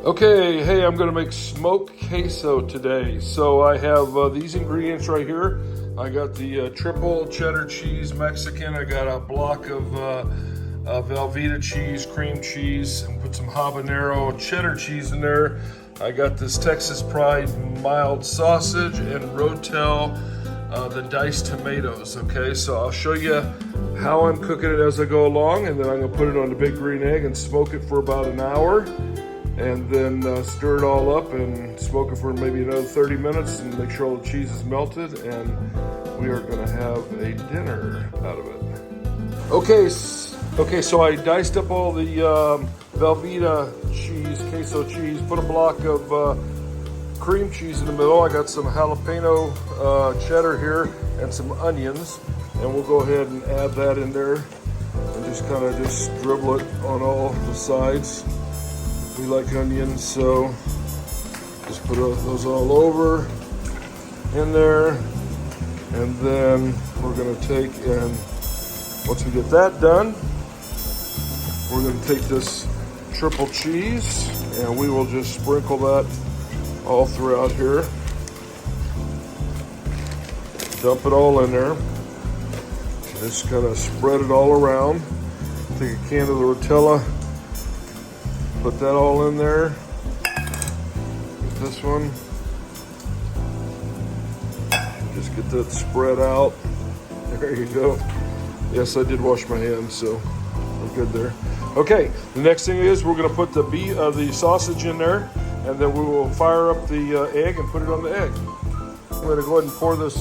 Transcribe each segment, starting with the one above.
Okay, hey, I'm gonna make smoked queso today. So I have these ingredients right here. I got the triple cheddar cheese Mexican. I got a block of Velveeta cheese, cream cheese, and put some habanero cheddar cheese in there. I got this Texas Pride mild sausage and Rotel, the diced tomatoes. Okay, so I'll show you how I'm cooking it as I go along, and then I'm gonna put it on the big green egg and smoke it for about an hour. And then stir it all up and smoke it for maybe another 30 minutes and make sure all the cheese is melted, and we are gonna have a dinner out of it. Okay, so I diced up all the Velveeta cheese, queso cheese, put a block of cream cheese in the middle. I got some jalapeno cheddar here and some onions, and we'll go ahead and add that in there and just kind of dribble it on all the sides. We like onions, so just put those all over in there, and then we're gonna take, and once we get that done, we're gonna take this triple cheese and we will just sprinkle that all throughout here. Dump it all in there. Just kind of spread it all around. Take a can of the Rotella. Put that all in there. Get this one. Just get that spread out. There you go. Yes, I did wash my hands, so we're good there. Okay, the next thing is we're gonna put the sausage in there, and then we will fire up the egg and put it on the egg. I'm gonna go ahead and pour this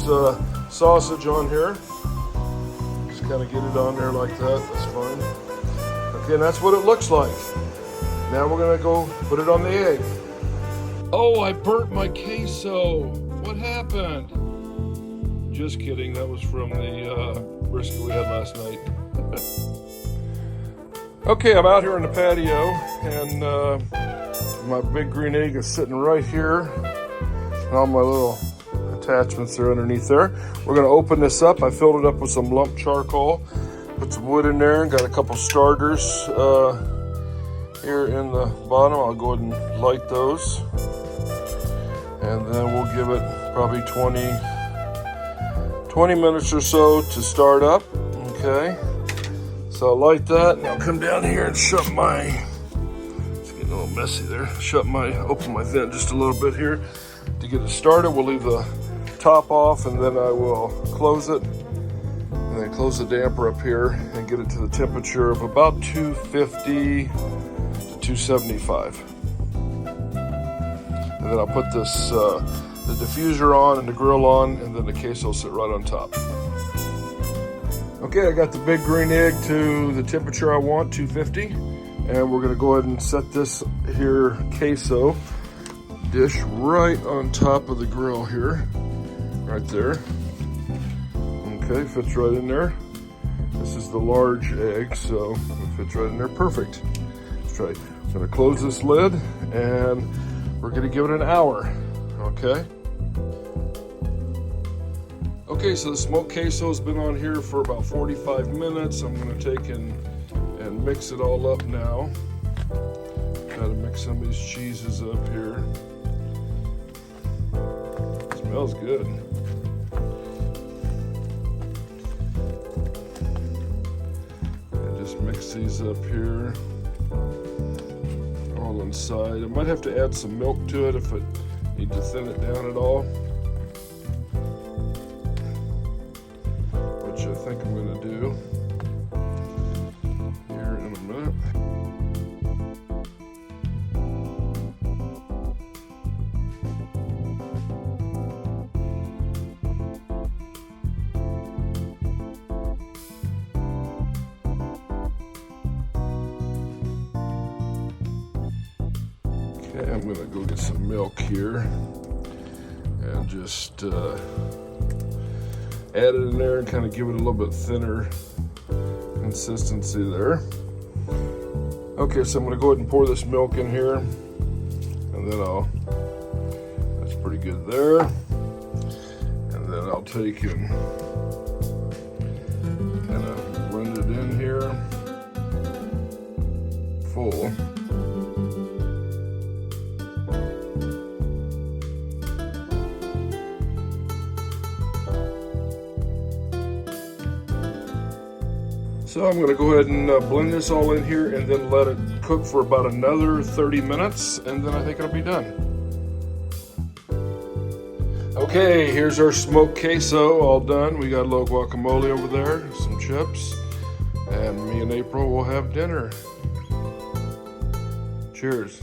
sausage on here. Just kind of get it on there like that, that's fine. Okay, and that's what it looks like. Now we're gonna go put it on the egg. Oh, I burnt my queso. What happened? Just kidding, that was from the brisket we had last night. Okay, I'm out here on the patio, and my big green egg is sitting right here. And all my little attachments are underneath there. We're gonna open this up. I filled it up with some lump charcoal, put some wood in there, and got a couple starters here in the bottom. I'll go ahead and light those, and then we'll give it probably 20 minutes or so to start up. Okay, so I'll light that, and I'll come down here and shut my, it's getting a little messy there, open my vent just a little bit here to get it started. We'll leave the top off, and then I will close it, and then close the damper up here and get it to the temperature of about 250 275, and then I'll put this the diffuser on and the grill on, and then the queso will sit right on top. Okay, I got the big green egg to the temperature I want, 250, and we're gonna go ahead and set this here queso dish right on top of the grill here, right there. Okay, fits right in there. This is the large egg, so it fits right in there, perfect. Let's try. I'm gonna close this lid, and we're gonna give it an hour, okay? Okay, so the smoked queso has been on here for about 45 minutes. I'm gonna take and mix it all up now. Gotta mix some of these cheeses up here. It smells good. And just mix these up here. All inside. I might have to add some milk to it if I need to thin it down at all, which I think I'm going to do here in a minute. Okay, I'm gonna go get some milk here and just add it in there and kind of give it a little bit thinner consistency there. Okay, so I'm gonna go ahead and pour this milk in here, and then that's pretty good there. And then I'll take and kind of blend it in here full. So I'm gonna go ahead and blend this all in here and then let it cook for about another 30 minutes, and then I think it'll be done. Okay, here's our smoked queso all done. We got a little guacamole over there, some chips, and me and April will have dinner. Cheers.